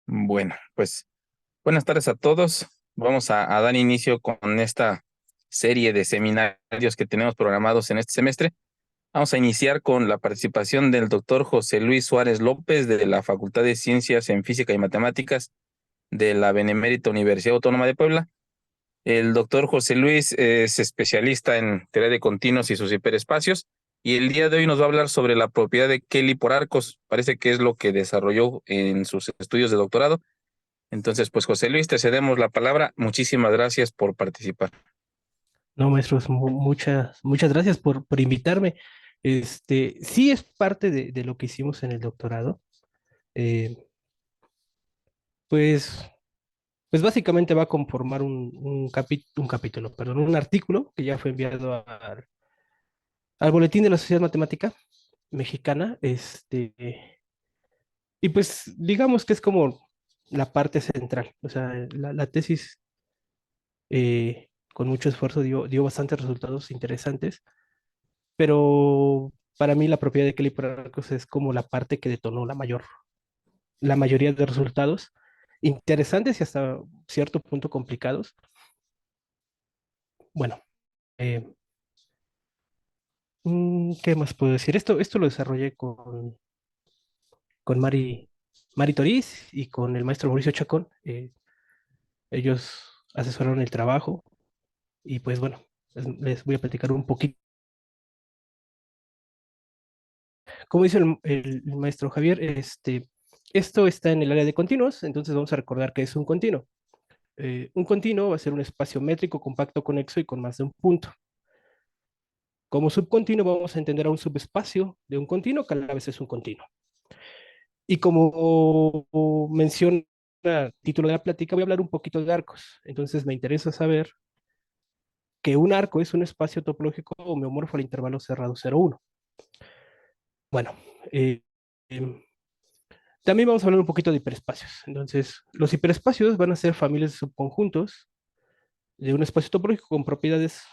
Bueno, pues buenas tardes a todos. Vamos a dar inicio con esta serie de seminarios que tenemos programados en este semestre. Vamos a iniciar con la participación del doctor José Luis Suárez López de la Facultad de Ciencias en Física y Matemáticas de la Benemérita Universidad Autónoma de Puebla. El doctor José Luis es especialista en teoría de continuos y sus hiperespacios, y el día de hoy nos va a hablar sobre la propiedad de Kelly por arcos. Parece que es lo que desarrolló en sus estudios de doctorado. Entonces, pues José Luis, te cedemos la palabra. Muchísimas gracias por participar. No, maestros, muchas gracias por invitarme. Sí es parte de lo que hicimos en el doctorado. Eh, pues, pues básicamente va a conformar un capítulo, perdón, un artículo que ya fue enviado al Boletín de la Sociedad Matemática Mexicana. Y pues digamos que es como la parte central. O sea, la tesis con mucho esfuerzo dio bastantes resultados interesantes. Pero para mí la propiedad de Kelly Arcos es como la parte que detonó la mayoría de resultados interesantes y hasta cierto punto complicados. Bueno, eh, ¿qué más puedo decir? Esto lo desarrollé con Mari Toriz y con el maestro Mauricio Chacón. Ellos asesoraron el trabajo y pues bueno, les voy a platicar un poquito. Como dice el maestro Javier, esto está en el área de continuos, entonces vamos a recordar que es un continuo. Un continuo va a ser un espacio métrico compacto conexo y con más de un punto. Como subcontinuo vamos a entender a un subespacio de un continuo que a la vez es un continuo. Y como menciona el título de la plática, voy a hablar un poquito de arcos. Entonces me interesa saber que un arco es un espacio topológico homeomorfo al intervalo cerrado 0,1. Bueno, eh, em, también vamos a hablar un poquito de hiperespacios. Entonces, los hiperespacios van a ser familias de subconjuntos de un espacio topológico con propiedades,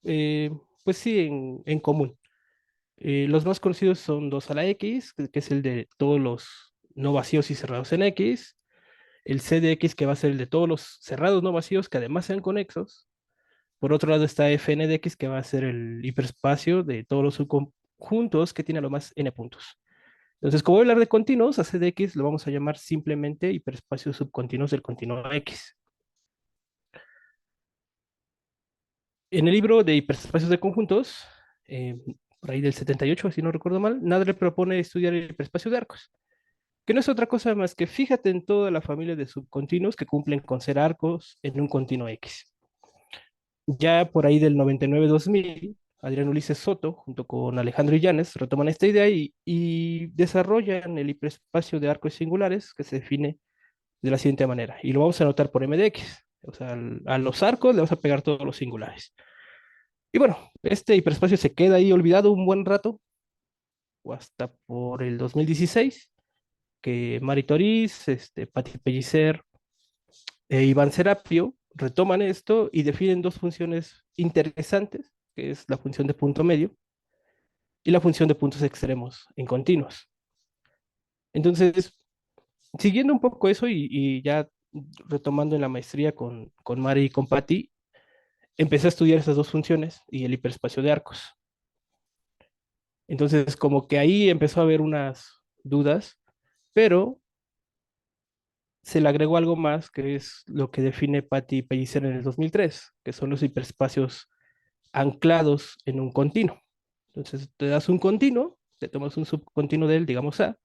eh, pues sí, en común. Los más conocidos son 2 a la X, que es el de todos los no vacíos y cerrados en X, el C de X, que va a ser el de todos los cerrados no vacíos que además sean conexos. Por otro lado está Fn de X, que va a ser el hiperespacio de todos los subconjuntos que tiene a lo más n puntos. Entonces, como voy a hablar de continuos, a C de X lo vamos a llamar simplemente hiperespacios subcontinuos del continuo X. En el libro de hiperespacios de conjuntos, eh, por ahí del 78, si no recuerdo mal, Nadler propone estudiar el hiperespacio de arcos, que no es otra cosa más que fíjate en toda la familia de subcontinuos que cumplen con ser arcos en un continuo X. Ya por ahí del 99-2000, Adrián Ulises Soto, junto con Alejandro Illanes, retoman esta idea y desarrollan el hiperespacio de arcos singulares que se define de la siguiente manera. Y lo vamos a anotar por M de X. O sea, a los arcos le vamos a pegar todos los singulares. Y bueno, este hiperespacio se queda ahí olvidado un buen rato, o hasta por el 2016, que Mari Toriz, Patti Pellicer Iván Serapio retoman esto y definen dos funciones interesantes, que es la función de punto medio y la función de puntos extremos en continuos. Entonces, siguiendo un poco eso y ya retomando en la maestría con Mari y con Patti, empecé a estudiar esas dos funciones y el hiperespacio de arcos. Entonces, como que ahí empezó a haber unas dudas, pero se le agregó algo más, que es lo que define Patti Pellicer en el 2003, que son los hiperespacios anclados en un continuo. Entonces, te das un continuo, te tomas un subcontinuo de él, digamos A,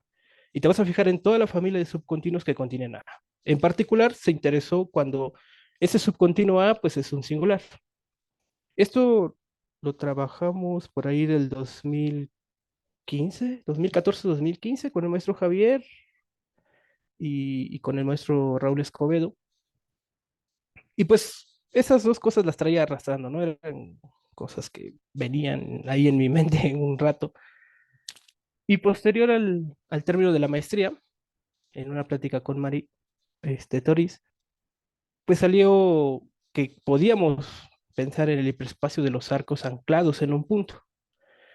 y te vas a fijar en toda la familia de subcontinuos que contienen A. En particular, se interesó cuando ese subcontinuo A, pues es un singular. Esto lo trabajamos por ahí del 2015, 2014-2015 con el maestro Javier y con el maestro Raúl Escobedo. Y pues esas dos cosas las traía arrastrando, ¿no? Eran cosas que venían ahí en mi mente un rato. Y posterior al término de la maestría, en una plática con Mari Toris, pues salió que podíamos pensar en el hiperespacio de los arcos anclados en un punto.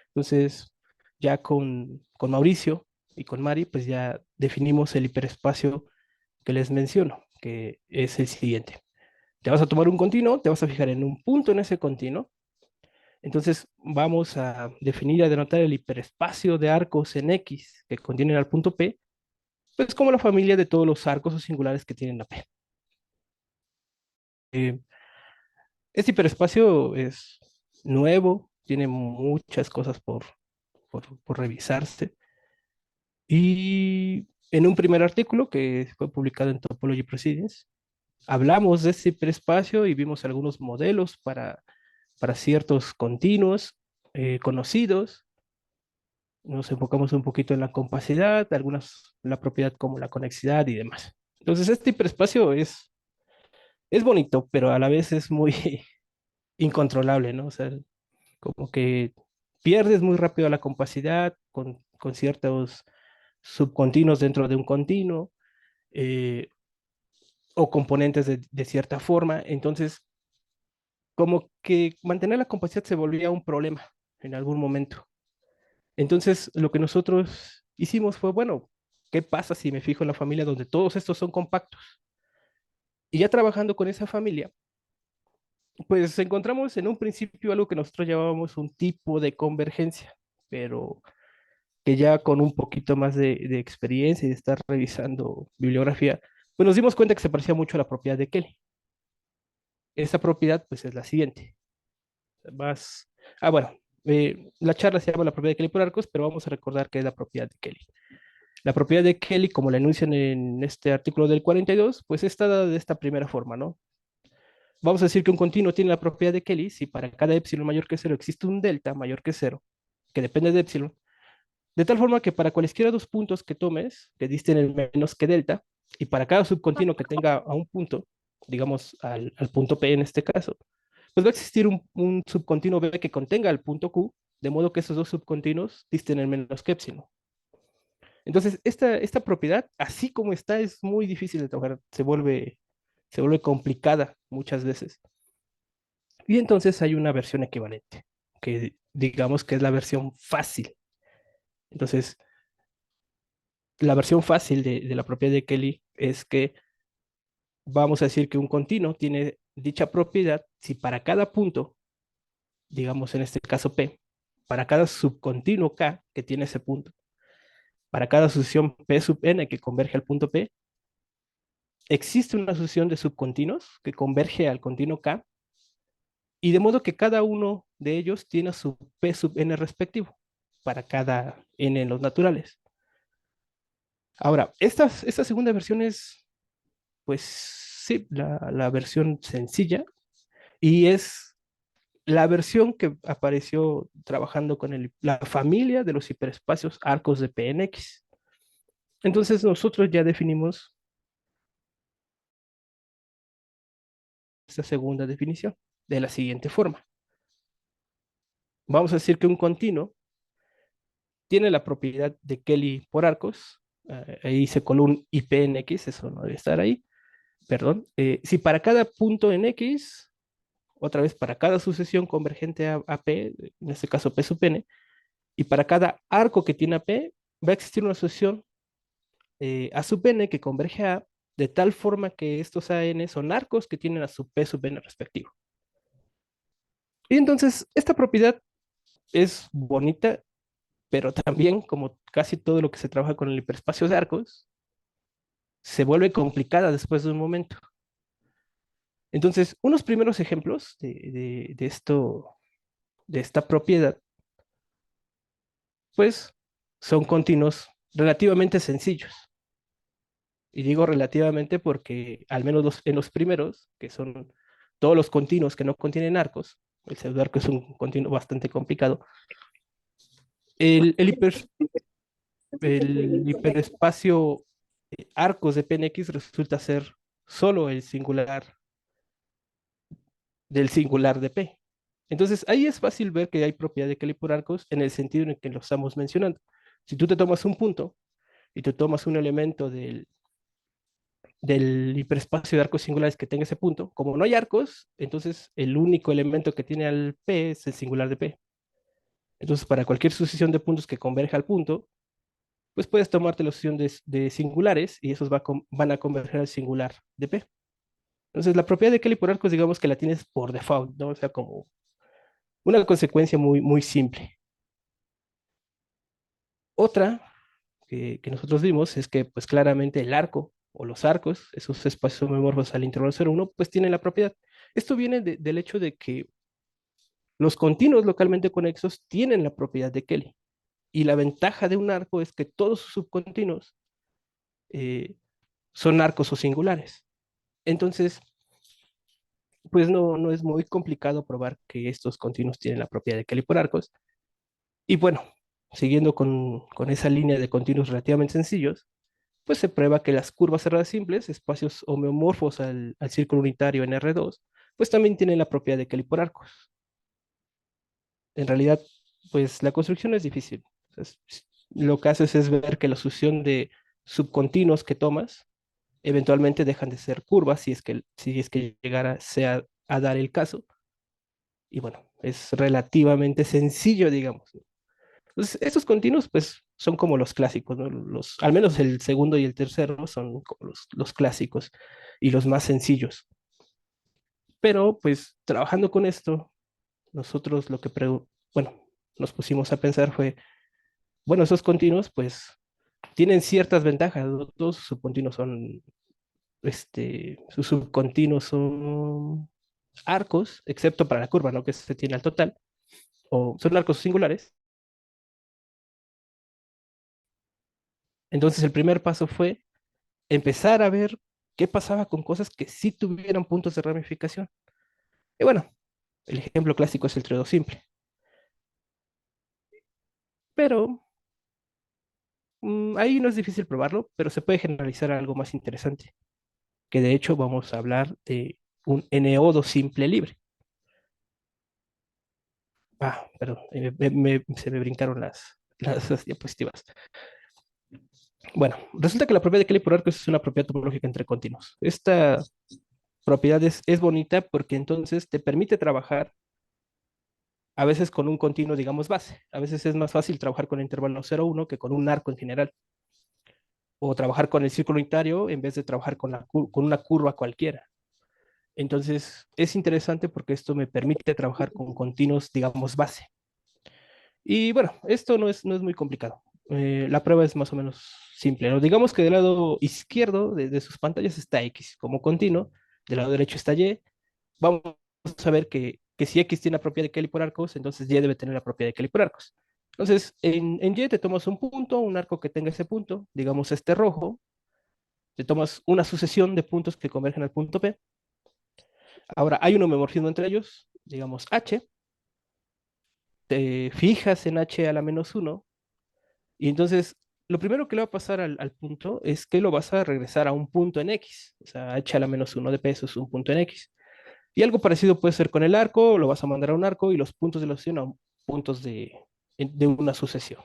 Entonces, ya con Mauricio y con Mari, pues ya definimos el hiperespacio que les menciono, que es el siguiente. Te vas a tomar un continuo, te vas a fijar en un punto en ese continuo. Entonces vamos a definir y a denotar el hiperespacio de arcos en X que contienen al punto P, pues como la familia de todos los arcos o singulares que tienen la P. Eh, este hiperespacio es nuevo, tiene muchas cosas por revisarse. Y en un primer artículo que fue publicado en Topology Proceedings, hablamos de ese hiperespacio y vimos algunos modelos para ciertos continuos conocidos. Nos enfocamos un poquito en la compacidad, algunas la propiedad como la conexidad y demás. Entonces, este hiperespacio es bonito, pero a la vez es muy incontrolable, ¿no? O sea, como que pierdes muy rápido la compacidad con ciertos subcontinuos dentro de un continuo o componentes de cierta forma. Entonces, como que mantener la compacidad se volvía un problema en algún momento. Entonces, lo que nosotros hicimos fue, bueno, ¿qué pasa si me fijo en la familia donde todos estos son compactos? Y ya trabajando con esa familia, pues encontramos en un principio algo que nosotros llamábamos un tipo de convergencia, pero que ya con un poquito más de experiencia y de estar revisando bibliografía, pues nos dimos cuenta que se parecía mucho a la propiedad de Kelly. Esa propiedad, pues es la siguiente. Más, bueno, la charla se llama la propiedad de Kelly por arcos, pero vamos a recordar que es la propiedad de Kelly. La propiedad de Kelly, como la enuncian en este artículo del 42, pues está dada de esta primera forma, ¿no? Vamos a decir que un continuo tiene la propiedad de Kelly si para cada epsilon mayor que cero existe un delta mayor que cero, que depende de epsilon, de tal forma que para cualesquiera dos puntos que tomes, que disten el menos que delta, y para cada subcontinuo que tenga a un punto, digamos al punto P en este caso, pues va a existir un subcontinuo B que contenga el punto Q, de modo que esos dos subcontinuos disten el menos que epsilon. Entonces, esta propiedad, así como está, es muy difícil de trabajar, se vuelve complicada muchas veces. Y entonces hay una versión equivalente, que digamos que es la versión fácil. Entonces, la versión fácil de la propiedad de Kelly es que vamos a decir que un continuo tiene dicha propiedad si para cada punto, digamos en este caso P, para cada subcontinuo K que tiene ese punto, para cada sucesión P sub n que converge al punto P, existe una sucesión de subcontinuos que converge al continuo K, y de modo que cada uno de ellos tiene su P sub n respectivo para cada n en los naturales. Ahora, esta segunda versión es, pues sí, la versión sencilla y es la versión que apareció trabajando con la familia de los hiperespacios arcos de PNX. Entonces nosotros ya definimos esta segunda definición de la siguiente forma. Vamos a decir que un continuo tiene la propiedad de Kelly por arcos. Ahí se coló un IP en X, eso no debe estar ahí, perdón. Si para cada punto en X, otra vez para cada sucesión convergente a P, en este caso P sub n, y para cada arco que tiene a P, va a existir una sucesión a sub n que converge a A, de tal forma que estos AN son arcos que tienen a su P sub n respectivo. Y entonces, esta propiedad es bonita, pero también, como casi todo lo que se trabaja con el hiperespacio de arcos, se vuelve complicada después de un momento. Entonces, unos primeros ejemplos de esta propiedad, pues, son continuos relativamente sencillos. Y digo relativamente porque al menos en los primeros, que son todos los continuos que no contienen arcos, el pseudoarco es un continuo bastante complicado, el, el, hiper, el hiperespacio arcos de PNX resulta ser solo el singular del singular de P. Entonces ahí es fácil ver que hay propiedad de Kelly por arcos en el sentido en el que lo estamos mencionando. Si tú te tomas un punto y te tomas un elemento del hiperespacio de arcos singulares que tenga ese punto, como no hay arcos, entonces el único elemento que tiene al P es el singular de P. Entonces, para cualquier sucesión de puntos que converja al punto, pues puedes tomarte la opción de singulares y esos van a converger al singular de P. Entonces, la propiedad de Kelly por arcos, digamos que la tienes por default, ¿no? O sea, como una consecuencia muy, muy simple. Otra que nosotros vimos es que, pues claramente el arco o los arcos, esos espacios homomorfos al intervalo 0,1, pues tienen la propiedad. Esto viene del hecho de que los continuos localmente conexos tienen la propiedad de Kelly. Y la ventaja de un arco es que todos sus subcontinuos eh, son arcos o singulares. Entonces, pues no es muy complicado probar que estos continuos tienen la propiedad de Kelly por arcos. Y bueno, siguiendo con esa línea de continuos relativamente sencillos, pues se prueba que las curvas cerradas simples, espacios homeomorfos al círculo unitario en R2, pues también tienen la propiedad de Kelly por arcos. En realidad, pues la construcción es difícil. O sea, lo que haces es ver que la sucesión de subcontinuos que tomas eventualmente dejan de ser curvas si es que llegara sea a dar el caso. Y bueno, es relativamente sencillo, digamos. Entonces, estos continuos, pues, son como los clásicos, ¿no? Al menos el segundo y el tercero son como los clásicos y los más sencillos. Pero, pues, trabajando con esto, nosotros bueno, nos pusimos a pensar fue, bueno, esos continuos, pues, tienen ciertas ventajas, ¿no? Todos sus subcontinuos son, sus subcontinuos son arcos, excepto para la curva, ¿no? Que se tiene al total, o son arcos singulares. Entonces, el primer paso fue empezar a ver qué pasaba con cosas que sí tuvieran puntos de ramificación. Y bueno, el ejemplo clásico es el triodo simple. Pero ahí no es difícil probarlo, pero se puede generalizar a algo más interesante, que de hecho vamos a hablar de un eneodo simple libre. Perdón, se me brincaron las diapositivas. Bueno, resulta que la propiedad de Kelly por arco es una propiedad topológica entre continuos. Esta propiedad es bonita porque entonces te permite trabajar a veces con un continuo, digamos, base. A veces es más fácil trabajar con el intervalo 0,1 que con un arco en general. O trabajar con el círculo unitario en vez de trabajar con una curva cualquiera. Entonces, es interesante porque esto me permite trabajar con continuos, digamos, base. Y bueno, esto no es muy complicado. La prueba es más o menos simple, ¿no? Digamos que del lado izquierdo de sus pantallas está X como continuo, del lado derecho está Y. Vamos a ver que si X tiene la propiedad de Kelly por arcos, entonces Y debe tener la propiedad de Kelly por arcos. Entonces, en Y te tomas un punto, un arco que tenga ese punto, digamos este rojo, te tomas una sucesión de puntos que convergen al punto P. Ahora, hay un homomorfismo entre ellos, digamos H, te fijas en H a la menos uno, y entonces lo primero que le va a pasar al punto es que lo vas a regresar a un punto en X, o sea, H a la menos uno de P eso es un punto en X. Y algo parecido puede ser con el arco, lo vas a mandar a un arco y los puntos de la sucesión a puntos de una sucesión.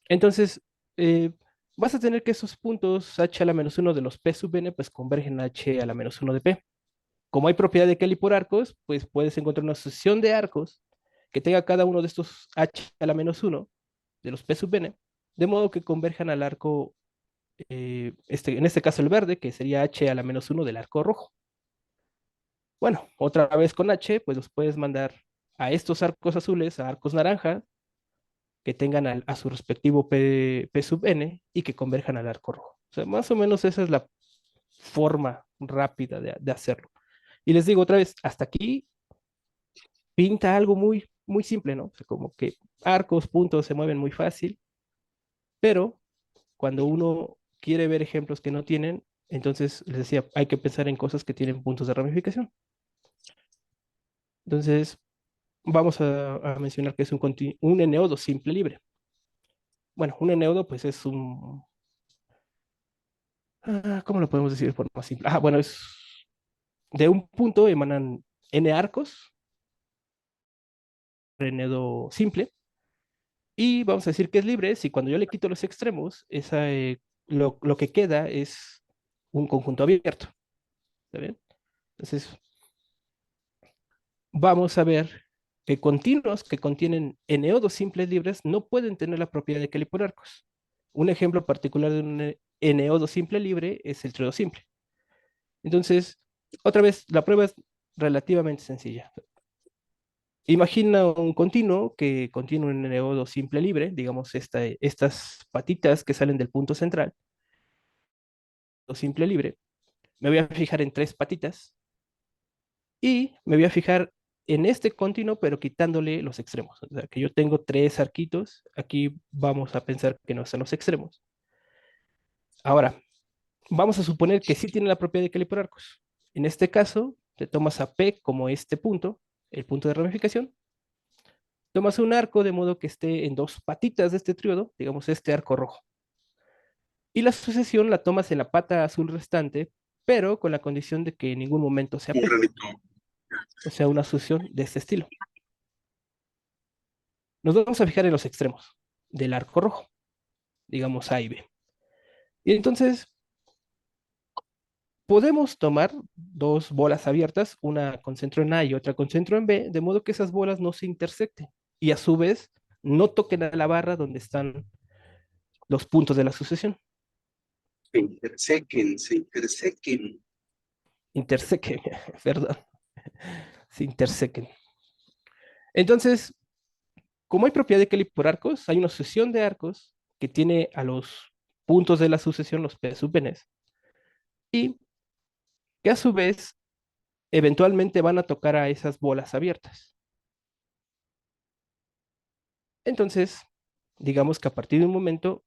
Entonces, eh, vas a tener que esos puntos h a la menos uno de los p sub n, pues convergen a h a la menos uno de p. Como hay propiedad de Kelly por arcos, pues puedes encontrar una sucesión de arcos que tenga cada uno de estos h a la menos uno de los p sub n, de modo que converjan al arco, en este caso el verde, que sería h a la menos uno del arco rojo. Bueno, otra vez con H, pues los puedes mandar a estos arcos azules, a arcos naranja, que tengan a su respectivo P sub n y que converjan al arco rojo. O sea, más o menos esa es la forma rápida de hacerlo. Y les digo otra vez, hasta aquí pinta algo muy, muy simple, ¿no? O sea, como que arcos, puntos se mueven muy fácil, pero cuando uno quiere ver ejemplos que no tienen, entonces les decía, hay que pensar en cosas que tienen puntos de ramificación. Entonces, vamos a mencionar que es un eneodo simple libre. Bueno, un eneodo pues es ¿cómo lo podemos decir de forma simple? Bueno, es de un punto emanan n arcos, eneodo simple, y vamos a decir que es libre si cuando yo le quito los extremos, lo que queda es un conjunto abierto. ¿Está bien? Entonces, vamos a ver que continuos que contienen eneodos simples libres no pueden tener la propiedad de Kelly por arcos. Un ejemplo particular de un NO2 simple libre es el triodo simple. Entonces, otra vez, la prueba es relativamente sencilla. Imagina un continuo que contiene un NO2 simple libre, digamos estas patitas que salen del punto central, o simple libre. Me voy a fijar en tres patitas y me voy a fijar en este continuo, pero quitándole los extremos. O sea, que yo tengo tres arquitos, aquí vamos a pensar que no están los extremos. Ahora, vamos a suponer que sí tiene la propiedad de Kelly por arcos. En este caso, te tomas a P como este punto, el punto de ramificación, tomas un arco de modo que esté en dos patitas de este triodo, digamos este arco rojo. Y la sucesión la tomas en la pata azul restante, pero con la condición de que en ningún momento sea P, o sea, una sucesión de este estilo. Nos vamos a fijar en los extremos del arco rojo, digamos A y B. Y entonces podemos tomar dos bolas abiertas, una con centro en A y otra con centro en B, de modo que esas bolas no se intersecten y a su vez no toquen a la barra donde están los puntos de la sucesión. Se intersequen. Intersequen, perdón, se intersequen. Entonces, como hay propiedad de Kelly por arcos, hay una sucesión de arcos que tiene a los puntos de la sucesión, los P subns, y que a su vez eventualmente van a tocar a esas bolas abiertas. Entonces, digamos que a partir de un momento,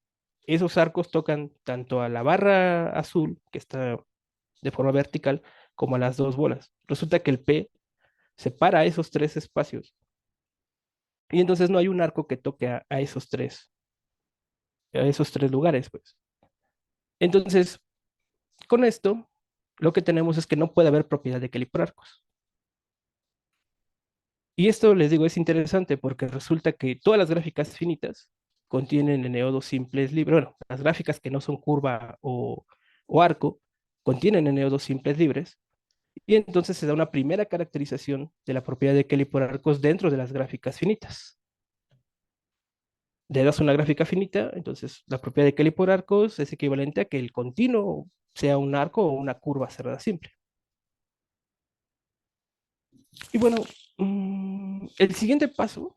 esos arcos tocan tanto a la barra azul, que está de forma vertical, como a las dos bolas. Resulta que el P separa esos tres espacios y entonces no hay un arco que toque a esos tres lugares, pues. Entonces, con esto, lo que tenemos es que no puede haber propiedad de Kelly por arcos. Y esto, les digo, es interesante porque resulta que todas las gráficas finitas contienen eneodos simples libres. Bueno, las gráficas que no son curva o arco contienen eneodos simples libres. Y entonces se da una primera caracterización de la propiedad de Kelly por arcos dentro de las gráficas finitas. Le das una gráfica finita, entonces la propiedad de Kelly por arcos es equivalente a que el continuo sea un arco o una curva cerrada simple. Y bueno, el siguiente paso,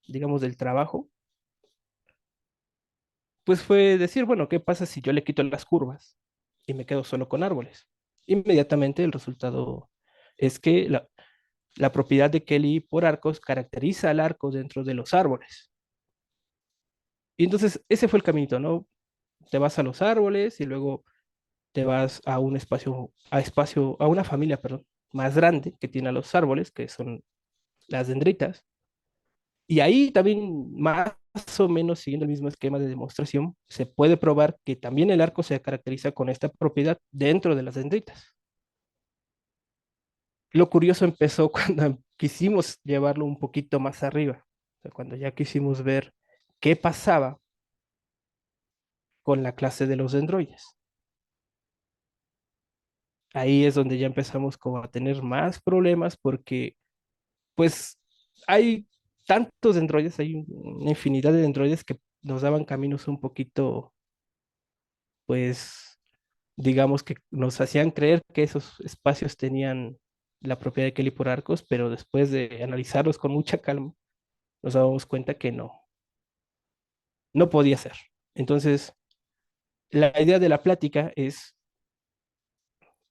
digamos, del trabajo, pues fue decir, bueno, ¿qué pasa si yo le quito las curvas y me quedo solo con árboles? Inmediatamente el resultado es que la propiedad de Kelly por arcos caracteriza al arco dentro de los árboles. Y entonces ese fue el caminito, ¿no? Te vas a los árboles y luego te vas a un a una familia, perdón, más grande que tiene a los árboles, que son las dendritas. Y ahí también, más o menos siguiendo el mismo esquema de demostración, se puede probar que también el arco se caracteriza con esta propiedad dentro de las dendritas. Lo curioso empezó cuando quisimos llevarlo un poquito más arriba, o sea, cuando ya quisimos ver qué pasaba con la clase de los dendroides. Ahí es donde ya empezamos como a tener más problemas porque pues hay tantos dendroides, hay una infinidad de dendroides que nos daban caminos un poquito, pues, digamos que nos hacían creer que esos espacios tenían la propiedad de Kelly por arcos, pero después de analizarlos con mucha calma, nos dábamos cuenta que no podía ser. Entonces, la idea de la plática es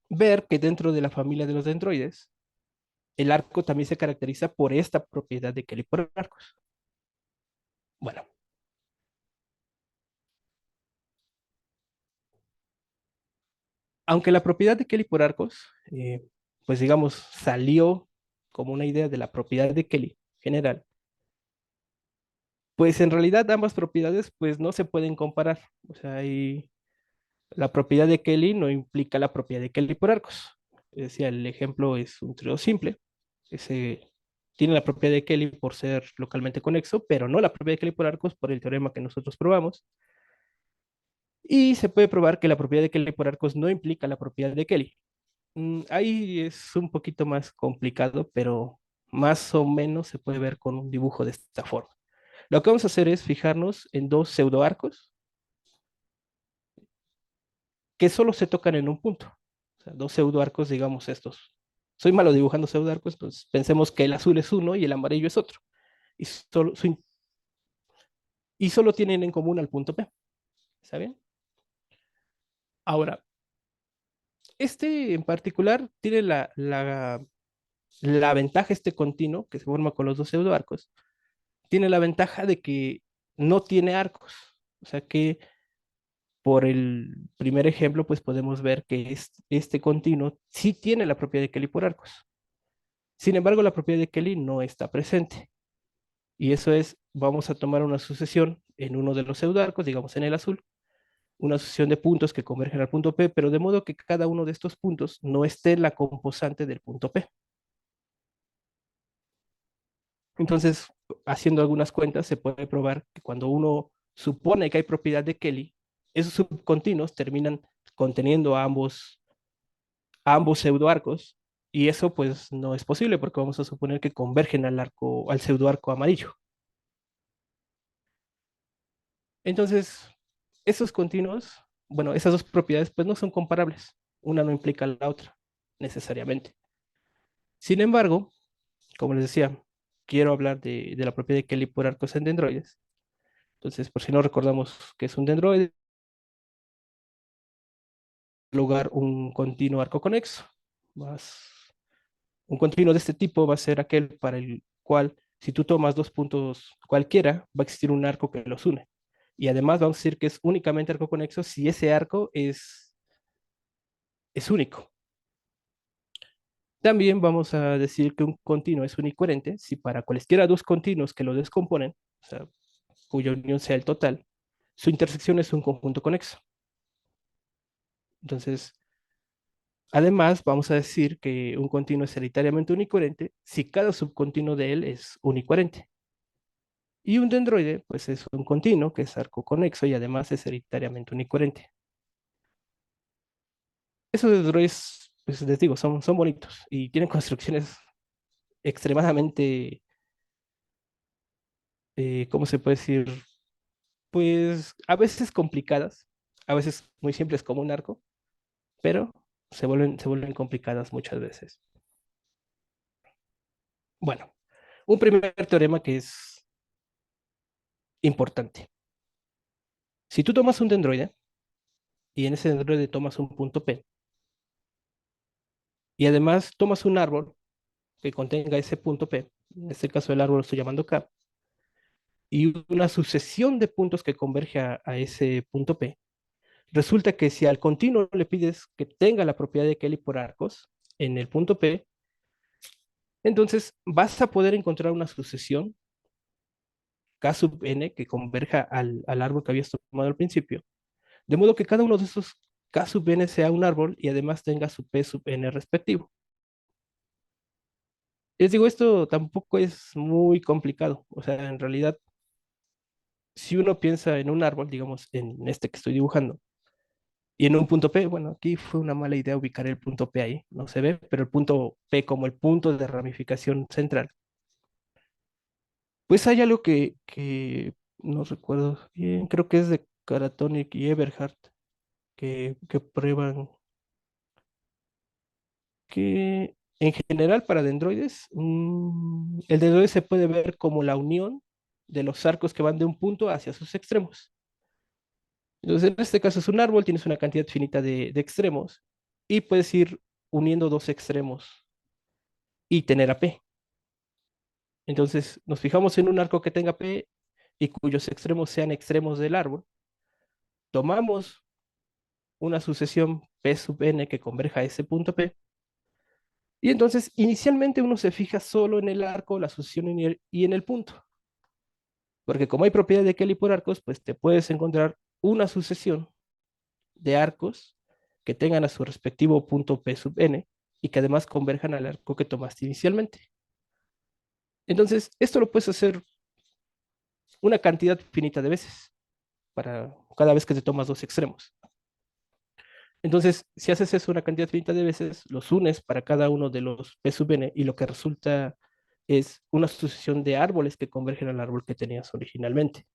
ver que dentro de la familia de los dendroides, el arco también se caracteriza por esta propiedad de Kelly por arcos. Bueno, aunque la propiedad de Kelly por arcos, pues digamos, salió como una idea de la propiedad de Kelly general, pues en realidad ambas propiedades pues no se pueden comparar. O sea, la propiedad de Kelly no implica la propiedad de Kelly por arcos. Decía, el ejemplo es un trío simple, que tiene la propiedad de Kelly por ser localmente conexo, pero no la propiedad de Kelly por arcos por el teorema que nosotros probamos. Y se puede probar que la propiedad de Kelly por arcos no implica la propiedad de Kelly. Ahí es un poquito más complicado, pero más o menos se puede ver con un dibujo de esta forma. Lo que vamos a hacer es fijarnos en dos pseudoarcos que solo se tocan en un punto. O sea, dos pseudoarcos, digamos estos. Soy malo dibujando pseudoarcos, entonces pensemos que el azul es uno y el amarillo es otro. Y solo tienen en común al punto P. ¿Está bien? Ahora, este en particular tiene la ventaja, este continuo que se forma con los dos pseudoarcos, tiene la ventaja de que no tiene arcos. O sea que por el primer ejemplo, pues podemos ver que este continuo sí tiene la propiedad de Kelly por arcos. Sin embargo, la propiedad de Kelly no está presente. Y eso es, vamos a tomar una sucesión en uno de los pseudoarcos, digamos en el azul, una sucesión de puntos que convergen al punto P, pero de modo que cada uno de estos puntos no esté en la composante del punto P. Entonces, haciendo algunas cuentas, se puede probar que cuando uno supone que hay propiedad de Kelly, esos subcontinuos terminan conteniendo a ambos pseudoarcos, y eso pues no es posible porque vamos a suponer que convergen al pseudoarco amarillo. Entonces, esos continuos, bueno, esas dos propiedades pues no son comparables. Una no implica a la otra, necesariamente. Sin embargo, como les decía, quiero hablar de la propiedad de Kelly por arcos en dendroides. Entonces, por si no recordamos que es un dendroide, lugar un continuo arco conexo. Más, un continuo de este tipo va a ser aquel para el cual, si tú tomas dos puntos cualquiera, va a existir un arco que los une. Y además vamos a decir que es únicamente arco conexo si ese arco es único. También vamos a decir que un continuo es unicoherente si para cualesquiera dos continuos que lo descomponen, o sea, cuya unión sea el total, su intersección es un conjunto conexo. Entonces, además, vamos a decir que un continuo es hereditariamente unicoherente si cada subcontinuo de él es unicoherente. Y un dendroide, pues es un continuo que es arco conexo y además es hereditariamente unicoherente. Esos dendroides, pues les digo, son bonitos y tienen construcciones extremadamente, ¿cómo se puede decir? Pues a veces complicadas, a veces muy simples como un arco, pero se vuelven complicadas muchas veces. Bueno, un primer teorema que es importante. Si tú tomas un dendroide y en ese dendroide tomas un punto P y además tomas un árbol que contenga ese punto P, en este caso el árbol lo estoy llamando K, y una sucesión de puntos que converge a ese punto P, resulta que si al continuo le pides que tenga la propiedad de Kelly por arcos en el punto P, entonces vas a poder encontrar una sucesión K sub n que converja al árbol que habías tomado al principio, de modo que cada uno de esos K sub n sea un árbol y además tenga su P sub n respectivo. Les digo, esto tampoco es muy complicado. O sea, en realidad, si uno piensa en un árbol, digamos, en este que estoy dibujando, y en un punto P, bueno, aquí fue una mala idea ubicar el punto P ahí, no se ve, pero el punto P como el punto de ramificación central. Pues hay algo que no recuerdo bien, creo que es de Karatonic y Eberhardt, que prueban que en general para dendroides, el dendroide se puede ver como la unión de los arcos que van de un punto hacia sus extremos. Entonces, en este caso es un árbol, tienes una cantidad finita de extremos y puedes ir uniendo dos extremos y tener a P. Entonces, nos fijamos en un arco que tenga P y cuyos extremos sean extremos del árbol. Tomamos una sucesión P sub n que converja a ese punto P. Y entonces, inicialmente uno se fija solo en el arco, la sucesión y en el punto. Porque como hay propiedad de Kelly por arcos, pues te puedes encontrar una sucesión de arcos que tengan a su respectivo punto P sub n y que además converjan al arco que tomaste inicialmente. Entonces, esto lo puedes hacer una cantidad finita de veces para cada vez que te tomas dos extremos. Entonces, si haces eso una cantidad finita de veces, los unes para cada uno de los P sub n y lo que resulta es una sucesión de árboles que convergen al árbol que tenías originalmente.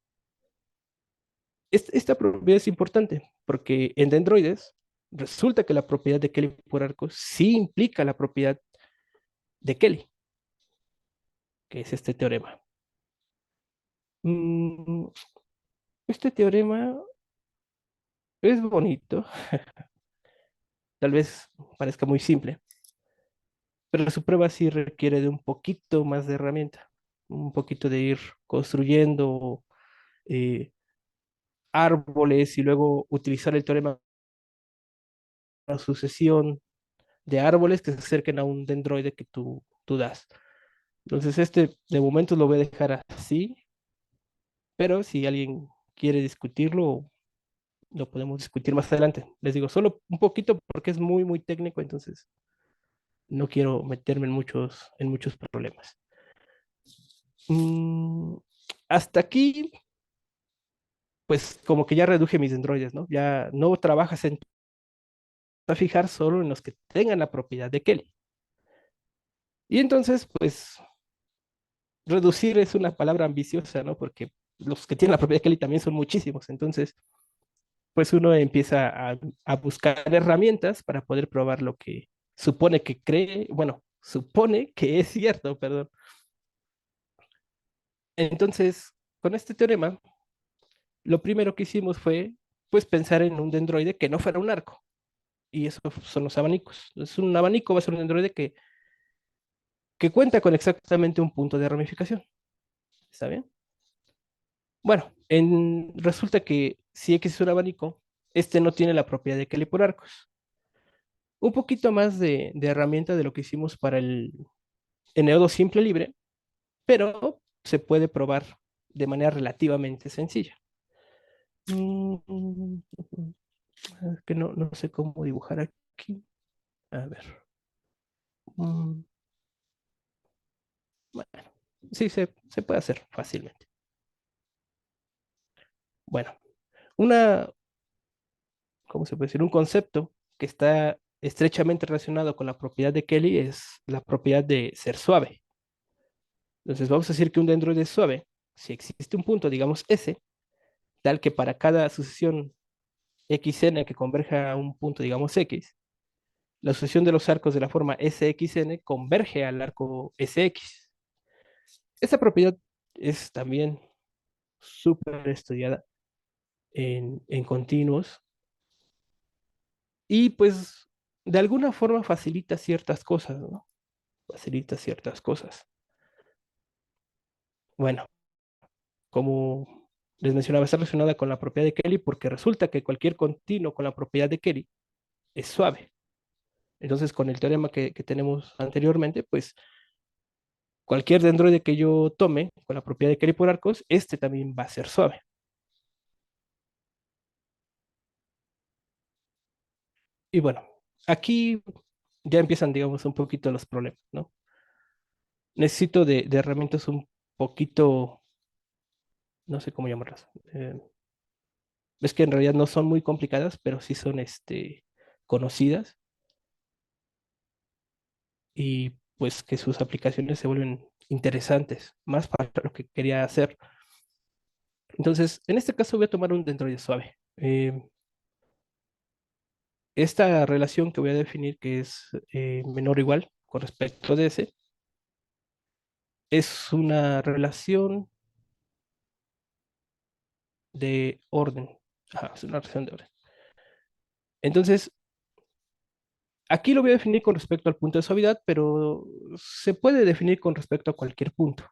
Esta propiedad es importante porque en dendroides Resulta que la propiedad de Kelly por arcos sí implica la propiedad de Kelly, que es este teorema. Mm, Este teorema es bonito, tal vez parezca muy simple, pero su prueba sí requiere de un poquito más de herramienta, un poquito de ir construyendo eh, árboles y luego utilizar el teorema una sucesión de árboles que se acerquen a un dendroide que tú das. Entonces, este de momento lo voy a dejar así, pero si alguien quiere discutirlo, lo podemos discutir más adelante. Les digo, solo un poquito porque es muy, muy técnico, entonces no quiero meterme en muchos problemas. Mm, Hasta aquí, pues como que ya reduje mis dendroides, ¿no? Ya no trabajas en a fijar solo en los que tengan la propiedad de Kelly. Y entonces, pues reducir es una palabra ambiciosa, ¿no? Porque los que tienen la propiedad de Kelly también son muchísimos. Entonces, pues uno empieza a buscar herramientas para poder probar lo que supone que cree, bueno, supone que es cierto, perdón. Entonces, con este teorema, lo primero que hicimos fue, pues, pensar en un dendroide que no fuera un arco. Y eso son los abanicos. Entonces, un abanico va a ser un dendroide que cuenta con exactamente un punto de ramificación. ¿Está bien? Bueno, resulta que si X es un abanico, este no tiene la propiedad de Kelly por arcos. Un poquito más de herramienta de lo que hicimos para el Eneodo simple libre, pero se puede probar de manera relativamente sencilla. Es que no sé cómo dibujar aquí. A ver. Mm, Bueno, sí, se puede hacer fácilmente. Bueno, una, ¿cómo se puede decir? Un concepto que está estrechamente relacionado con la propiedad de Kelly es la propiedad de ser suave. Entonces vamos a decir que un dendroide es suave si existe un punto, digamos S, tal que para cada sucesión XN que converja a un punto, digamos X, la sucesión de los arcos de la forma SXN converge al arco SX. Esta propiedad es también súper estudiada en continuos y pues de alguna forma facilita ciertas cosas, ¿no? Facilita ciertas cosas. Bueno, como les mencionaba, está relacionada con la propiedad de Kelly porque resulta que cualquier continuo con la propiedad de Kelly es suave. Entonces, con el teorema que tenemos anteriormente, pues cualquier dendroide que yo tome con la propiedad de Kelly por arcos, este también va a ser suave. Y bueno, aquí ya empiezan, digamos, un poquito los problemas, ¿no? Necesito de herramientas un poquito, no sé cómo llamarlas. Es que en realidad no son muy complicadas, pero sí son conocidas y pues que sus aplicaciones se vuelven interesantes, más para lo que quería hacer. Entonces, en este caso voy a tomar un dendroide suave. Esta relación que voy a definir, que es menor o igual con respecto de ese, es una relación de orden. Ajá, es una relación de orden. Entonces, aquí lo voy a definir con respecto al punto de suavidad, pero se puede definir con respecto a cualquier punto.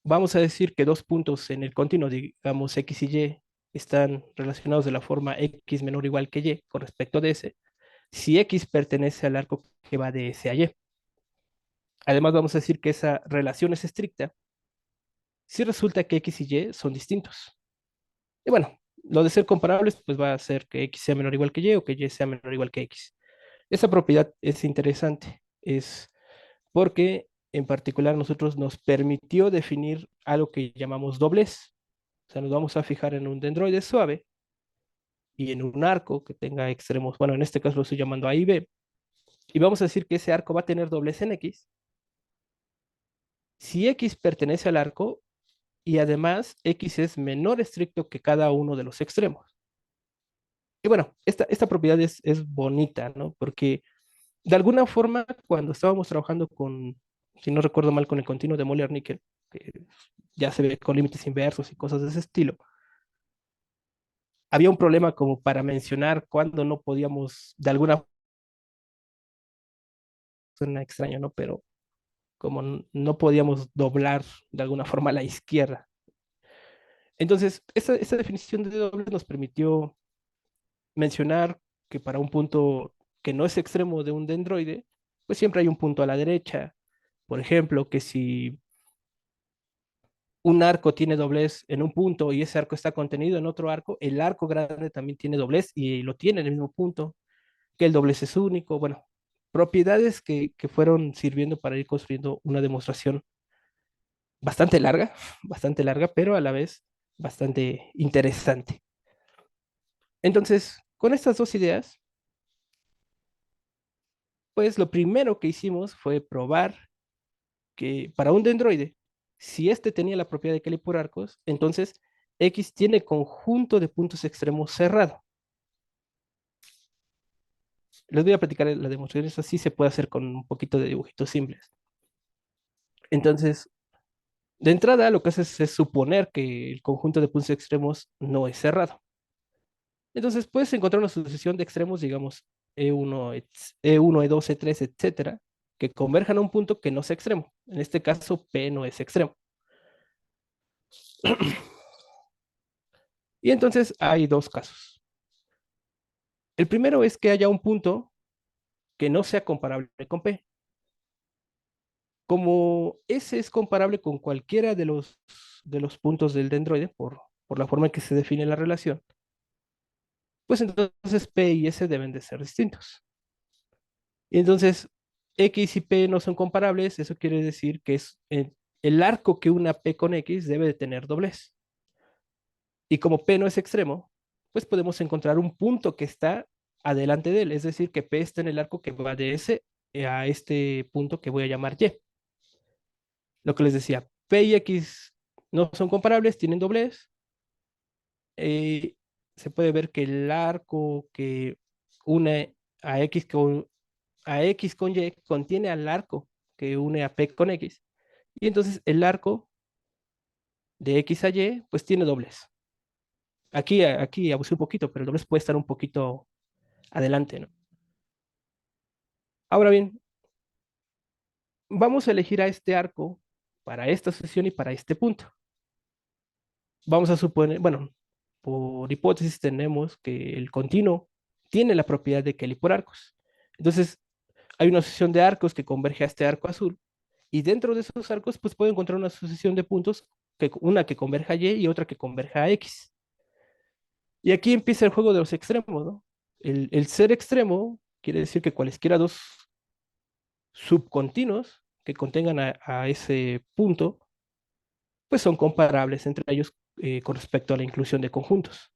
Vamos a decir que dos puntos en el continuo, digamos X y Y, están relacionados de la forma X menor o igual que Y con respecto de S, si X pertenece al arco que va de S a Y. Además, vamos a decir que esa relación es estricta si resulta que X y Y son distintos. Y bueno, lo de ser comparables, pues va a ser que X sea menor o igual que Y o que Y sea menor o igual que X. Esa propiedad es interesante, es porque en particular nosotros nos permitió definir algo que llamamos doblez. O sea, nos vamos a fijar en un dendroide suave y en un arco que tenga extremos, bueno, en este caso lo estoy llamando A y B, y vamos a decir que ese arco va a tener doblez en X si X pertenece al arco y además X es menor estricto que cada uno de los extremos. Y bueno, esta propiedad es bonita, ¿no? Porque de alguna forma, cuando estábamos trabajando con, si no recuerdo mal, con el continuo de Moller-Níquel, que ya se ve con límites inversos y cosas de ese estilo, había un problema como para mencionar cuándo no podíamos, de alguna suena extraño, ¿no? Pero como no podíamos doblar de alguna forma a la izquierda. Entonces, esa definición de doble nos permitió mencionar que para un punto que no es extremo de un dendroide, pues siempre hay un punto a la derecha. Por ejemplo, que si un arco tiene doblez en un punto y ese arco está contenido en otro arco, el arco grande también tiene doblez y lo tiene en el mismo punto, que el doblez es único. Bueno, propiedades que fueron sirviendo para ir construyendo una demostración bastante larga, pero a la vez bastante interesante. Entonces, con estas dos ideas, pues lo primero que hicimos fue probar que para un dendroide, si este tenía la propiedad de Kelly por arcos, entonces X tiene conjunto de puntos extremos cerrado. Les voy a platicar la demostración, eso sí se puede hacer con un poquito de dibujitos simples. Entonces, de entrada, lo que hace es suponer que el conjunto de puntos extremos no es cerrado. Entonces, puedes encontrar una sucesión de extremos, digamos, E1, E1, E2, E3, etcétera, que converjan a un punto que no sea extremo. En este caso, P no es extremo. Y entonces hay dos casos. El primero es que haya un punto que no sea comparable con P. Como ese es comparable con cualquiera de los puntos del dendroide, por la forma en que se define la relación, pues entonces P y S deben de ser distintos. Y entonces X y P no son comparables, eso quiere decir que es el arco que una P con X debe de tener doblez. Y como P no es extremo, pues podemos encontrar un punto que está adelante de él, es decir, que P está en el arco que va de S a este punto que voy a llamar Y. Lo que les decía, P y X no son comparables, tienen doblez. eh, Se puede ver que el arco que une a X con Y contiene al arco que une a P con X. Y entonces el arco de X a Y pues tiene doblez. Aquí abusé un poquito, pero el doblez puede estar un poquito adelante, ¿no? Ahora bien, vamos a elegir a este arco para esta sesión y para este punto. Vamos a suponer, bueno, por hipótesis tenemos que el continuo tiene la propiedad de Kelly por arcos. Entonces, hay una sucesión de arcos que converge a este arco azul y dentro de esos arcos pues puedo encontrar una sucesión de puntos, una que converja a Y y otra que converja a X. Y aquí empieza el juego de los extremos, ¿no? El ser extremo quiere decir que cualesquiera dos subcontinuos que contengan a ese punto, pues son comparables entre ellos con respecto a la inclusión de conjuntos.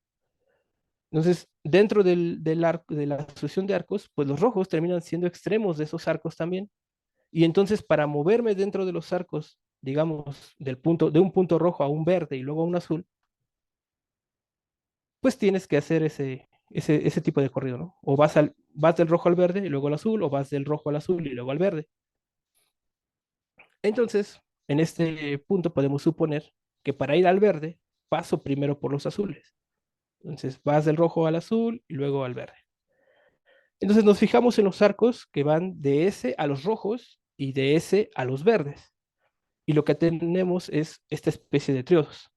Entonces, dentro del arco, de la sucesión de arcos, pues los rojos terminan siendo extremos de esos arcos también. Y entonces, para moverme dentro de los arcos, digamos, de un punto rojo a un verde y luego a un azul, pues tienes que hacer ese tipo de corrido, ¿no? O vas del rojo al verde y luego al azul, o vas del rojo al azul y luego al verde. Entonces, en este punto podemos suponer que para ir al verde, paso primero por los azules. Entonces, vas del rojo al azul y luego al verde. Entonces, nos fijamos en los arcos que van de S a los rojos y de S a los verdes. Y lo que tenemos es esta especie de triodos.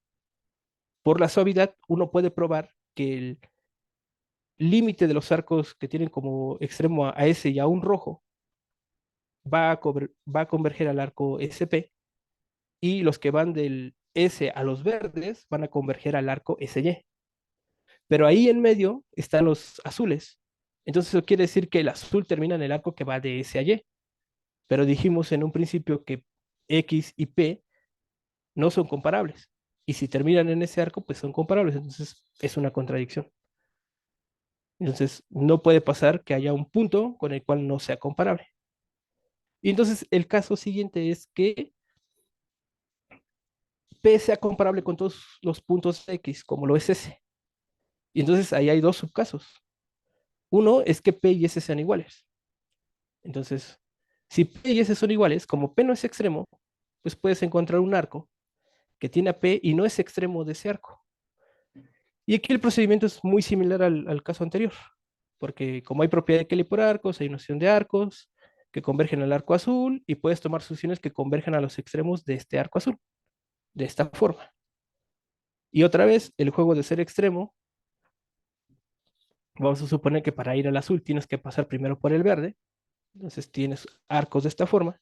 Por la suavidad, uno puede probar que el límite de los arcos que tienen como extremo a S y a un rojo va a converger al arco SP y los que van del S a los verdes van a converger al arco SY. Pero ahí en medio están los azules. Entonces eso quiere decir que el azul termina en el arco que va de S a Y. Pero dijimos en un principio que X y P no son comparables. Y si terminan en ese arco, pues son comparables. Entonces es una contradicción. Entonces no puede pasar que haya un punto con el cual no sea comparable. Y entonces el caso siguiente es que P sea comparable con todos los puntos X, como lo es S. Y entonces ahí hay dos subcasos. Uno es que P y S sean iguales. Entonces, si P y S son iguales, como P no es extremo, pues puedes encontrar un arco que tiene a P y no es extremo de ese arco. Y aquí el procedimiento es muy similar al caso anterior, porque como hay propiedad de Kelly por arcos, hay noción de arcos que convergen al arco azul y puedes tomar soluciones que convergen a los extremos de este arco azul, de esta forma. Y otra vez, el juego de ser extremo, vamos a suponer que para ir al azul tienes que pasar primero por el verde, entonces tienes arcos de esta forma.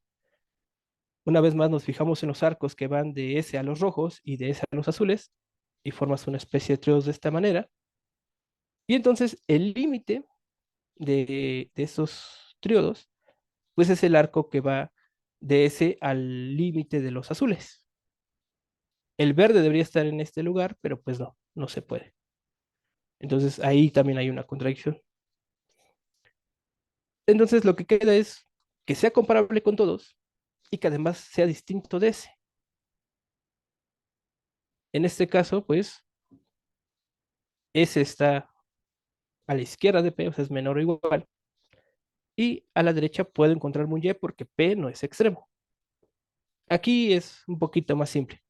Una vez más nos fijamos en los arcos que van de S a los rojos y de S a los azules y formas una especie de triodos de esta manera. Y entonces el límite de esos triodos, pues es el arco que va de S al límite de los azules. El verde debería estar en este lugar, pero pues no, no se puede. Entonces ahí también hay una contradicción. Entonces lo que queda es que sea comparable con todos y que además sea distinto de ese. En este caso, pues, S está a la izquierda de P, o sea, es menor o igual, y a la derecha puedo encontrarme un Y porque P no es extremo. Aquí es un poquito más simple,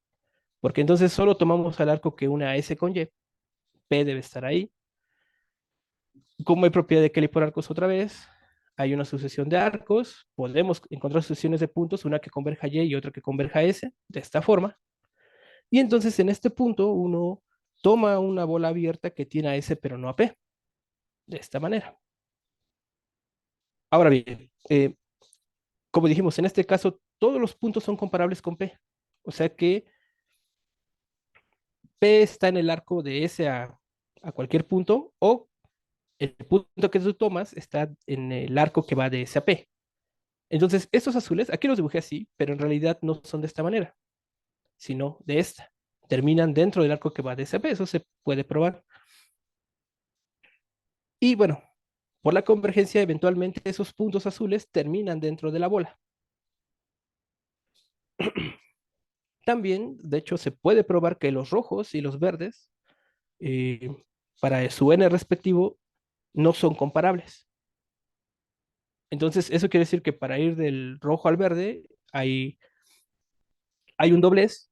porque entonces solo tomamos al arco que une a S con Y, P debe estar ahí. Como hay propiedad de Kelly por arcos otra vez, hay una sucesión de arcos, podemos encontrar sucesiones de puntos, una que converja a Y y otra que converja a S, de esta forma. Y entonces en este punto uno toma una bola abierta que tiene a S pero no a P, de esta manera. Ahora bien, como dijimos, en este caso todos los puntos son comparables con P. O sea que P está en el arco de S a cualquier punto o el punto que tú tomas está en el arco que va de S a P. Entonces, estos azules, aquí los dibujé así, pero en realidad no son de esta manera, sino de esta. Terminan dentro del arco que va de S a P, eso se puede probar. Y bueno, por la convergencia, eventualmente esos puntos azules terminan dentro de la bola. También, de hecho, se puede probar que los rojos y los verdes, eh, para su n respectivo, no son comparables. Entonces, eso quiere decir que para ir del rojo al verde hay un doblez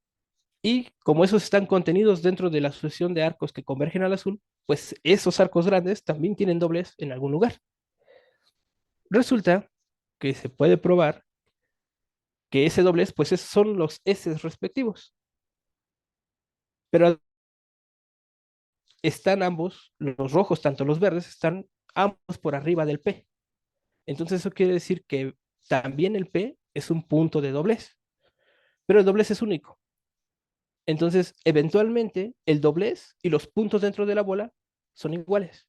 y como esos están contenidos dentro de la sucesión de arcos que convergen al azul, pues esos arcos grandes también tienen doblez en algún lugar. Resulta que se puede probar que ese doblez, pues son los S respectivos, pero están ambos, los rojos, tanto los verdes, están ambos por arriba del P. Entonces eso quiere decir que también el P es un punto de doblez, pero el doblez es único. Entonces, eventualmente, el doblez y los puntos dentro de la bola son iguales.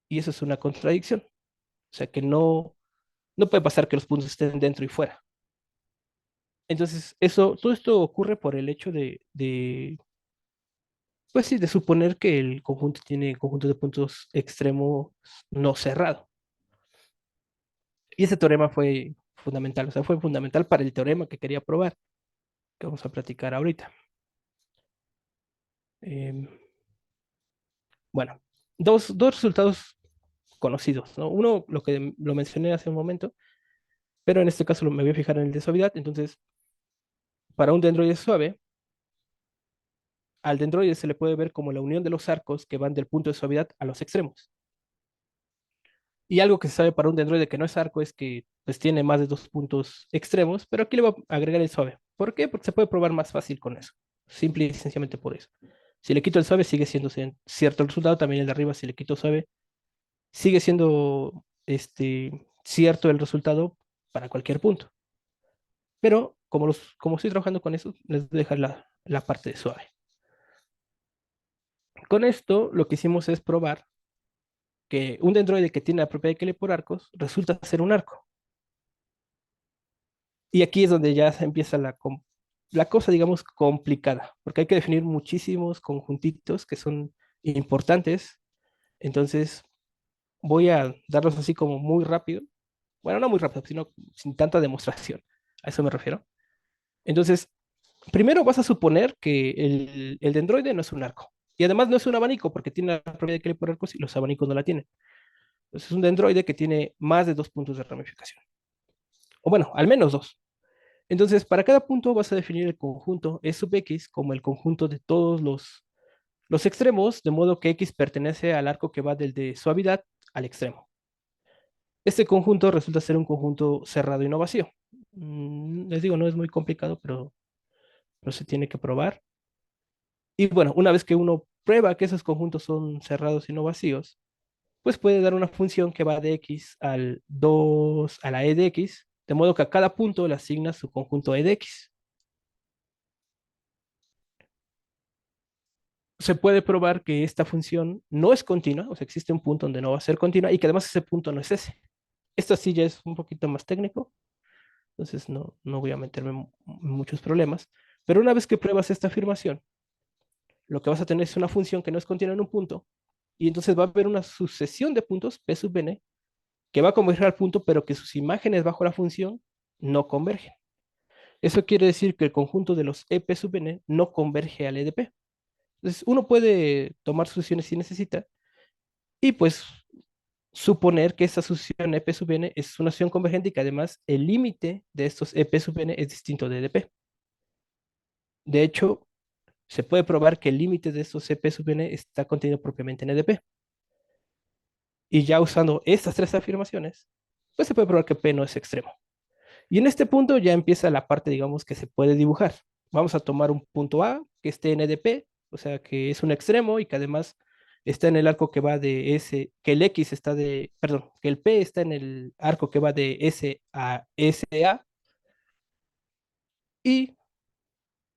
Y eso es una contradicción. O sea que no puede pasar que los puntos estén dentro y fuera. Entonces, todo esto ocurre por el hecho pues sí, de suponer que el conjunto tiene conjunto de puntos extremo no cerrado. Y ese teorema fue fundamental, o sea, fue fundamental para el teorema que quería probar, que vamos a platicar ahorita. Em, bueno, dos resultados conocidos, ¿no? Uno, lo que lo mencioné hace un momento, pero en este caso me voy a fijar en el de suavidad. Entonces, para un dendroide suave, al dendroide se le puede ver como la unión de los arcos que van del punto de suavidad a los extremos. Y algo que se sabe para un dendroide que no es arco es que pues tiene más de dos puntos extremos, pero aquí le voy a agregar el suave. ¿Por qué? Porque se puede probar más fácil con eso. Simple y sencillamente por eso. Si le quito el suave, sigue siendo cierto el resultado. También el de arriba, si le quito suave, sigue siendo cierto el resultado para cualquier punto. Pero como estoy trabajando con eso, les voy a dejar la parte de suave. Con esto, lo que hicimos es probar que un dendroide que tiene la propiedad de Kelly por arcos resulta ser un arco. Y aquí es donde ya empieza la cosa, digamos, complicada, porque hay que definir muchísimos conjuntitos que son importantes. Entonces, voy a darlos así como muy rápido. Bueno, no muy rápido, sino sin tanta demostración. A eso me refiero. Entonces, primero vas a suponer que el dendroide no es un arco. Y además no es un abanico, porque tiene la propiedad de Kelly por arcos y los abanicos no la tienen. Entonces es un dendroide que tiene más de 2 puntos de ramificación. O bueno, al menos 2. Entonces, para cada punto vas a definir el conjunto E sub X como el conjunto de todos los extremos, de modo que X pertenece al arco que va del de suavidad al extremo. Este conjunto resulta ser un conjunto cerrado y no vacío. Les digo, no es muy complicado, pero se tiene que probar. Y bueno, una vez que uno prueba que esos conjuntos son cerrados y no vacíos, pues puede dar una función que va de x al 2 a la e de x, de modo que a cada punto le asigna su conjunto e de x. Se puede probar que esta función no es continua, o sea, existe un punto donde no va a ser continua y que además ese punto no es ese. Esto sí ya es un poquito más técnico, entonces no voy a meterme en muchos problemas, pero una vez que pruebas esta afirmación, lo que vas a tener es una función que no es continua en un punto, y entonces va a haber una sucesión de puntos, p sub n, que va a converger al punto, pero que sus imágenes bajo la función no convergen. Eso quiere decir que el conjunto de los EP sub n no converge al EDP. Entonces, uno puede tomar sucesiones si necesita y pues suponer que esa sucesión EP sub n es una sucesión convergente y que además el límite de estos EP sub n es distinto de EDP. De hecho, se puede probar que el límite de estos EP sub n está contenido propiamente en EDP. Y ya usando estas tres afirmaciones, pues se puede probar que P no es extremo. Y en este punto ya empieza la parte, digamos, que se puede dibujar. Vamos a tomar un punto A que esté en EDP, o sea, que es un extremo y que además está en el arco que va de S, que el X está de, perdón, que el P está en el arco que va de S a SA. Y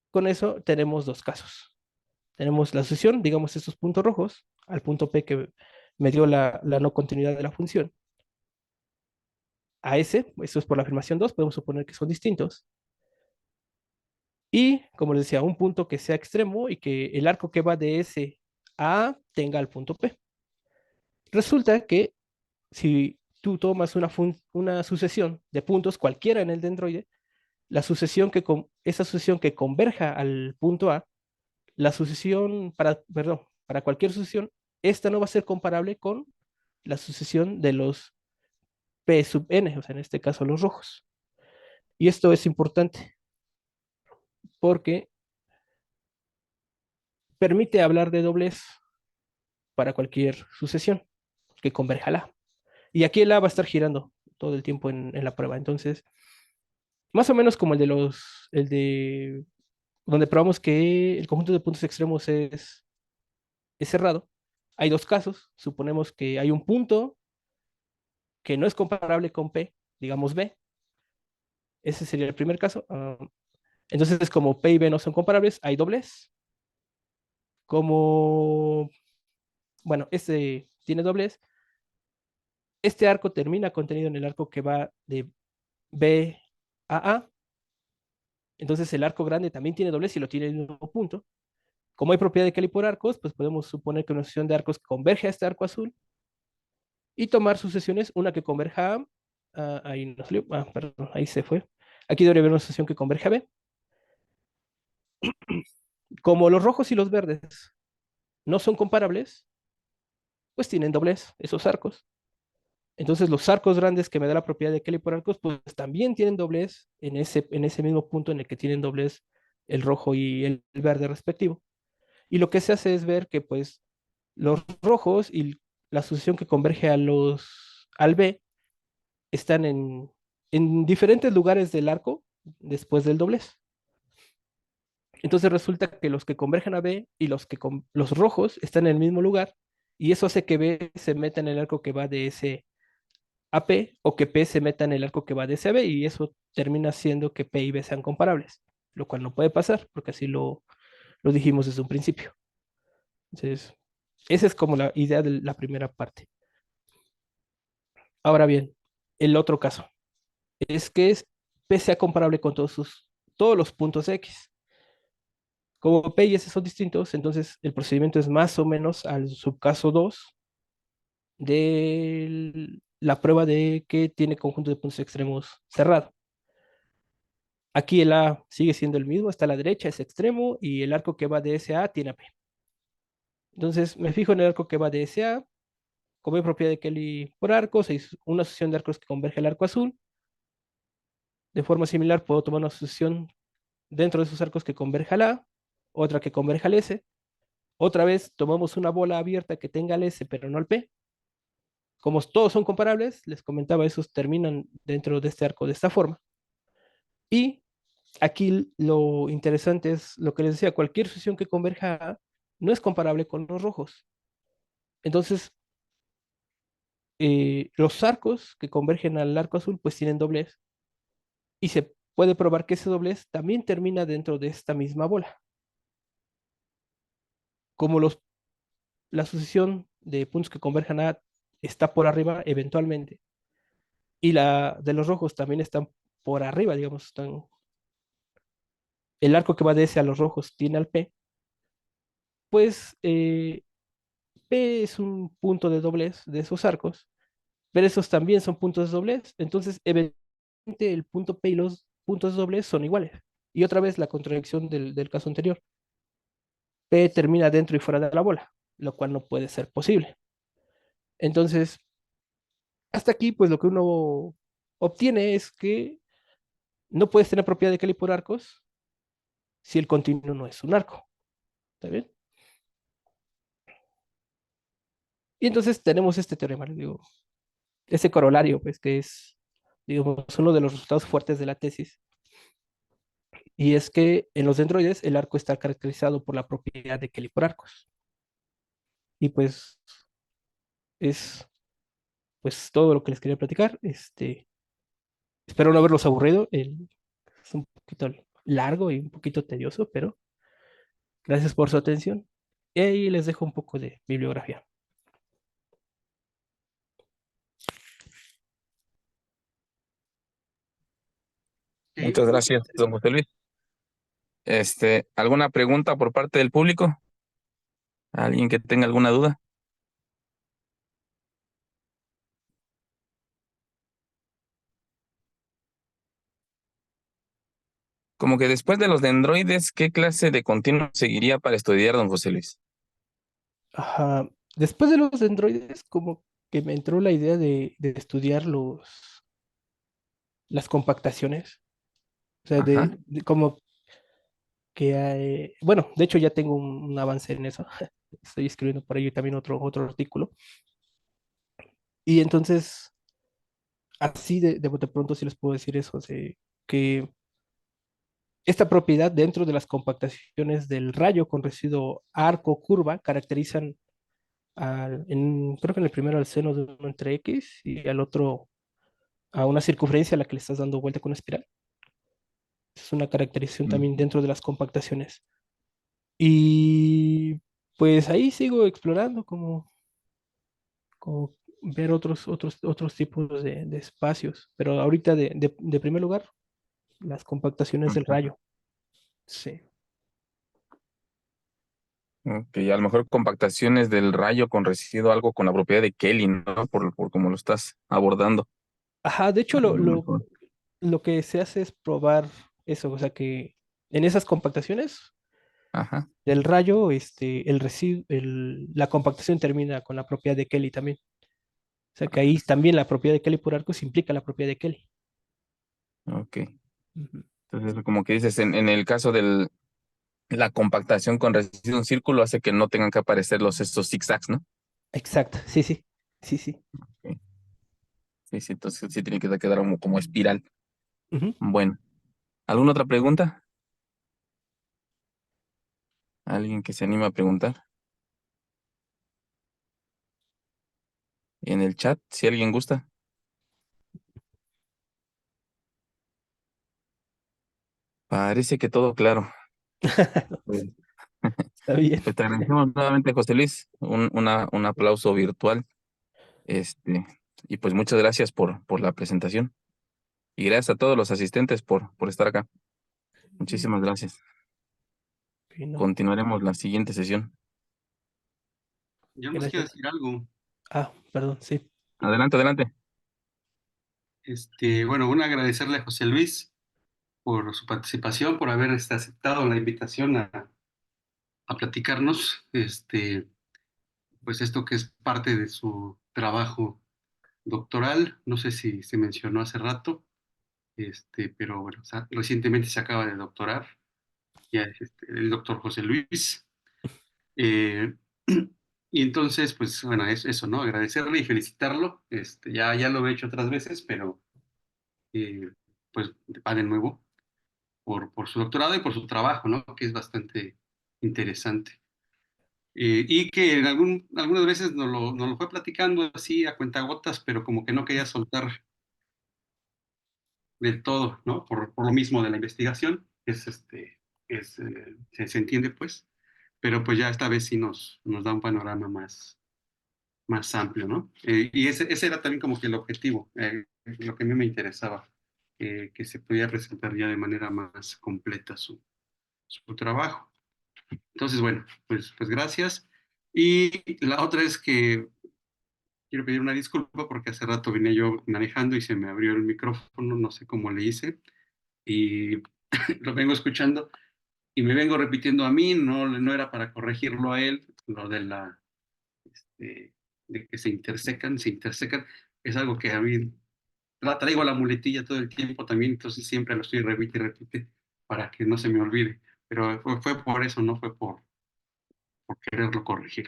con eso tenemos dos casos. Tenemos la sucesión, digamos, estos puntos rojos, al punto P que me dio la no continuidad de la función. A S, esto es por la afirmación 2, podemos suponer que son distintos. Y, como les decía, un punto que sea extremo y que el arco que va de S a A tenga el punto P. Resulta que si tú tomas una sucesión de puntos cualquiera en el dendroide, esa sucesión que converja al punto A, la sucesión perdón, para cualquier sucesión, esta no va a ser comparable con la sucesión de los P sub n, o sea, en este caso los rojos. Y esto es importante porque permite hablar de doblez para cualquier sucesión que converja al A. Y aquí el A va a estar girando todo el tiempo en la prueba. Entonces, más o menos como el de donde probamos que el conjunto de puntos extremos es cerrado. Hay dos casos. Suponemos que hay un punto que no es comparable con P, digamos B. Ese sería el primer caso. Entonces, como P y B no son comparables, hay doblez. Como, bueno, este tiene doblez. Este arco termina contenido en el arco que va de B a A. Entonces el arco grande también tiene doblez y lo tiene en el mismo punto. Como hay propiedad de Kelly por arcos, pues podemos suponer que una sucesión de arcos converge a este arco azul y tomar sucesiones, una que converja a, ahí no salió, perdón, ahí se fue. Aquí debería haber una sucesión que converge a B. Como los rojos y los verdes no son comparables, pues tienen doblez esos arcos. Entonces los arcos grandes que me da la propiedad de Kelly por arcos, pues también tienen doblez en ese mismo punto en el que tienen doblez el rojo y el verde respectivo. Y lo que se hace es ver que pues los rojos y la sucesión que converge al B están en diferentes lugares del arco después del doblez. Entonces resulta que los que convergen a B y los rojos están en el mismo lugar y eso hace que B se meta en el arco que va de S a P o que P se meta en el arco que va de S a B y eso termina haciendo que P y B sean comparables, lo cual no puede pasar porque así lo dijimos desde un principio. Entonces, esa es como la idea de la primera parte. Ahora bien, el otro caso es que P sea comparable con todos los puntos X. Como P y S son distintos, entonces el procedimiento es más o menos al subcaso 2 de la prueba de que tiene conjunto de puntos extremos cerrado. Aquí el A sigue siendo el mismo, está a la derecha, es extremo, y el arco que va de S a A tiene a P. Entonces me fijo en el arco que va de SA, como hay propiedad de Kelly por arcos, es una asociación de arcos que converge al arco azul. De forma similar, puedo tomar una asociación dentro de esos arcos que converja al A, otra que converja al S. Otra vez tomamos una bola abierta que tenga el S, pero no el P. Como todos son comparables, les comentaba, esos terminan dentro de este arco de esta forma. Y aquí lo interesante es lo que les decía, cualquier asociación que converja a no es comparable con los rojos. Entonces, los arcos que convergen al arco azul pues tienen doblez y se puede probar que ese doblez también termina dentro de esta misma bola. Como la sucesión de puntos que converjan a está por arriba eventualmente y la de los rojos también están por arriba, digamos, el arco que va de S a los rojos tiene al P, pues P es un punto de doblez de esos arcos, pero esos también son puntos de doblez, entonces eventualmente el punto P y los puntos de doblez son iguales. Y otra vez la contradicción del caso anterior. P termina dentro y fuera de la bola, lo cual no puede ser posible. Entonces, hasta aquí, pues lo que uno obtiene es que no puedes tener propiedad de Kelly por arcos si el continuo no es un arco. ¿Está bien? Y entonces tenemos este teorema, digo, ese corolario, pues que es, digamos, uno de los resultados fuertes de la tesis. Y es que en los dendroides el arco está caracterizado por la propiedad de Kelly por arcos. Y pues es pues todo lo que les quería platicar. Espero no haberlos aburrido. Es un poquito largo y un poquito tedioso, pero gracias por su atención. Y ahí les dejo un poco de bibliografía. Muchas gracias, don José Luis. ¿Alguna pregunta por parte del público? ¿Alguien que tenga alguna duda? Como que después de los dendroides, ¿qué clase de continuo seguiría para estudiar, don José Luis? Ajá. Después de los dendroides, como que me entró la idea de estudiar las compactaciones. O sea, Ajá. de como que, bueno, de hecho ya tengo un avance en eso. Estoy escribiendo por ahí también otro artículo. Y entonces, así de bote pronto sí les puedo decir eso, o sea, que esta propiedad dentro de las compactaciones del rayo con residuo arco curva caracterizan creo que en el primero al seno de uno entre X y al otro a una circunferencia a la que le estás dando vuelta con una espiral. Es una caracterización Mm. también dentro de las compactaciones. Y pues ahí sigo explorando como ver otros tipos de espacios. Pero ahorita de primer lugar, las compactaciones del Ujú. rayo. Sí. Ok, a lo mejor compactaciones del rayo con residuo, algo con la propiedad de Kelly, ¿no? Por cómo lo estás abordando. Ajá, de hecho A lo mejor. lo que se hace es probar eso, o sea que en esas compactaciones Ajá. del rayo, la compactación termina con la propiedad de Kelly también. O sea que ahí también la propiedad de Kelly por arcos implica la propiedad de Kelly. Ok. Ujú. Entonces, como que dices, en el caso de la compactación con residuo en círculo hace que no tengan que aparecer estos zigzags, ¿no? Exacto, sí, sí, sí, sí. Ok. Sí, sí, entonces sí tiene que quedar como espiral. Ujú. Bueno, ¿alguna otra pregunta? ¿Alguien que se anima a preguntar? En el chat, si alguien gusta. Parece que todo claro. Pues, Está bien. pues te agradecemos nuevamente, José Luis, un aplauso virtual. Este, y pues muchas gracias por la presentación. Y gracias a todos los asistentes por estar acá. Muchísimas gracias. Ok, no, Continuaremos la siguiente sesión. Yo más quiero gracias. decir algo. Ah, perdón, sí. Adelante, adelante. Bueno, agradecerle a José Luis por su participación, por haber aceptado la invitación a platicarnos. pues esto que es parte de su trabajo doctoral. No sé si se mencionó hace rato, pero bueno, o sea, recientemente se acaba de doctorar, ya es el doctor José Luis. Eh, y entonces, pues bueno, es eso, ¿no? Agradecerle y felicitarlo. Ya lo he hecho otras veces, pero eh, pues va de nuevo por su doctorado y por su trabajo, ¿no? Que es bastante interesante. Y que algunas veces nos lo fue platicando así a cuentagotas, pero como que no quería soltar del todo, ¿no? Por lo mismo de la investigación, se entiende pues, pero pues ya esta vez sí nos da un panorama más amplio, ¿no? Y ese era también como que el objetivo, lo que a mí me interesaba, que se pudiera presentar ya de manera más completa su trabajo. Entonces, bueno, pues gracias. Y la otra es que quiero pedir una disculpa porque hace rato venía yo manejando y se me abrió el micrófono, no sé cómo le hice, y lo vengo escuchando y me vengo repitiendo a mí, no era para corregirlo a él, lo de que se intersecan, es algo que a mí traigo la muletilla todo el tiempo también, entonces siempre lo estoy repite y repite para que no se me olvide, pero fue por eso, no fue por quererlo corregir.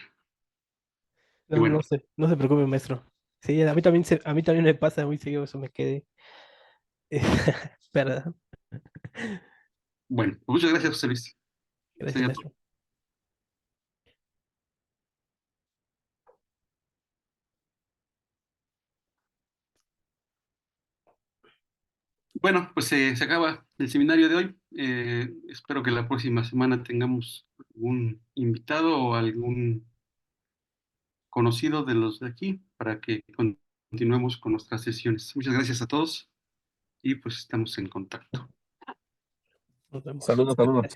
Y No, bueno, no se preocupe, maestro. Sí, a mí también me pasa muy seguido, eso me quede. ¿Verdad? bueno, muchas gracias, José Luis. Gracias, Sería todo. maestro. Bueno, pues se acaba el seminario de hoy. Espero que la próxima semana tengamos algún invitado o algún conocido de los de aquí para que continuemos con nuestras sesiones. Muchas gracias a todos y pues estamos en contacto. Nos vemos. Saludos, saludos.